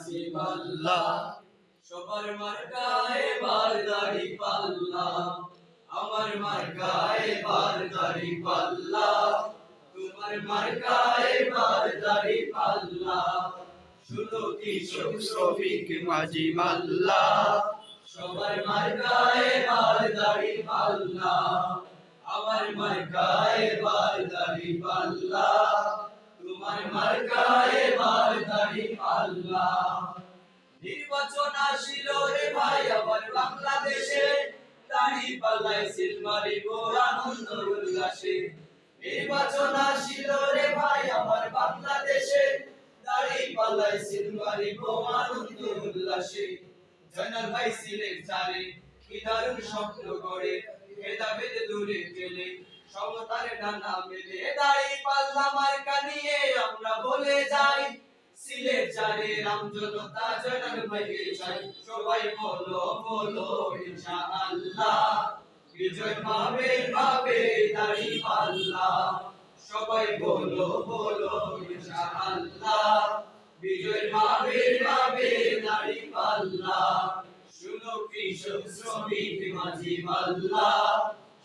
মাঝি পাল্লা সবার মার্কা এবার দাড়ি পাল্লা আমার মার্কা এবার দাড়ি পাল্লা তোমার মার্কা এবার দাড়ি পাল্লা শুনো কৃষক শ্রমিক মাঝি মাল্লা সবার মার্কা এবার দাড়ি পাল্লা আমার মার্কা এবার দাড়ি পাল্লা তোমার মার্কা এবার দাড়ি পাল্লা নির্বাচন আসিল রে ভাই আবার বাংলাদেশে দাড়ি পাল্লায় সিল মারিব আনন্দ উল্লাসে নির্বাচন আসিল রে ভাই আবার বাংলাদেশে দাড়ি পাল্লায় সিল মারিব আনন্দ উল্লাসে জয়নাল ভাই সিলেট চারে কি দারুণ স্বপ্ন করে ভেদাভেদ দূরে গেলে সমতারে ডানা মেলে দাড়ি পাল্লা মার্কা নিয়ে আমরা বলে যাই সিলেট চারে রাম জনতা জয়নাল ভাইকে চাই সবাই বলো বলো ইনশাআল্লাহ বিজয় পাবে পাবে দাড়ি পাল্লা সবাই বলো বলো ইনশাআল্লাহ বিজয় পাবে পাবে দাড়ি পাল্লা শুনো কৃষক শ্রমিক মাঝি পাল্লা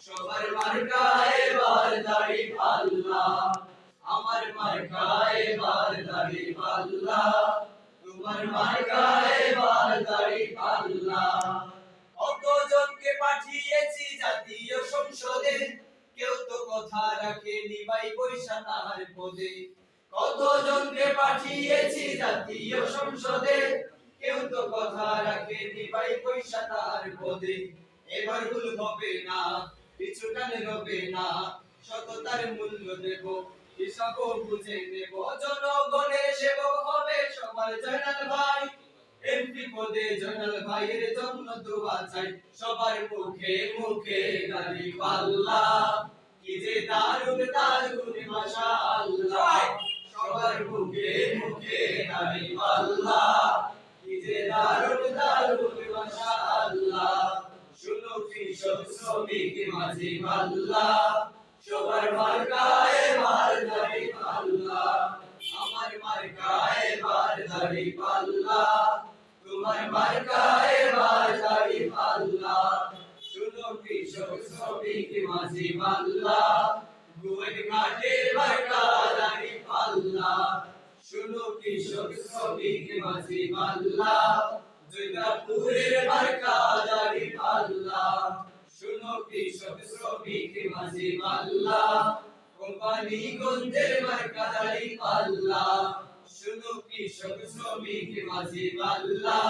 সবার মার্কা এবার দাড়ি পাল্লা আমার মার্কা এবার দাড়ি পাল্লা তোমার মার্কা এবার দাড়ি পাল্লা কতজনকে পাঠিয়েছি জাতীয় সংসদে কেউ তো কথা রাখেনি ভাই পয়সা তার পদে কতজনকে পাঠিয়েছি জাতীয় সংসদে কেউ তো কথা রাখেনি ভাই পয়সা তার পদে এবার ভুল হবে না পিছু টানে রবে না সততার মূল্য দেব হিসাব বুঝে নেব জনগণের সেবক হবে সবার জয়নাল ভাই এমপি পদে জয়নাল ভাইয়ের জন্য দোয়া চাই সবার মুখে মুখে দাড়ি পাল্লা কি যে দারুণ দারুণ মাশাআল্লাহ সবার মুখে মুখে দাড়ি পাল্লা কি যে দারুণ দারুণ মাশাআল্লাহ শুনো কৃষক শ্রমিক মাঝি পাল্লা সবার মার্কা এবার দাড়ি পাল্লা আমার মার্কা এবার দাড়ি পাল্লা তোমার মার্কা এবার দাড়ি পাল্লা শুনো কৃষক শ্রমিক মাঝি পাল্লা গোয়েন ঘাটের মার্কা দাড়ি পাল্লা শুনো কৃষক শ্রমিক মাঝি পাল্লা জয়নাপুরের মার্কা দাড়ি পাল্লা শুনো কৃষক শ্রমিক মাঝি পাল্লা কোম্পানিগঞ্জের মার্কা দাড়ি পাল্লা শুনো কৃষক শ্রমিক মাঝি পাল্লা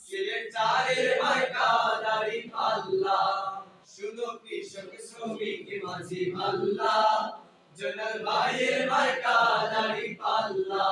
সিলেট চারের মার্কা দাড়ি পাল্লা শুনো কৃষক শ্রমিক মাঝি পাল্লা জয়নাল ভাইয়ের মার্কা দাড়ি পাল্লা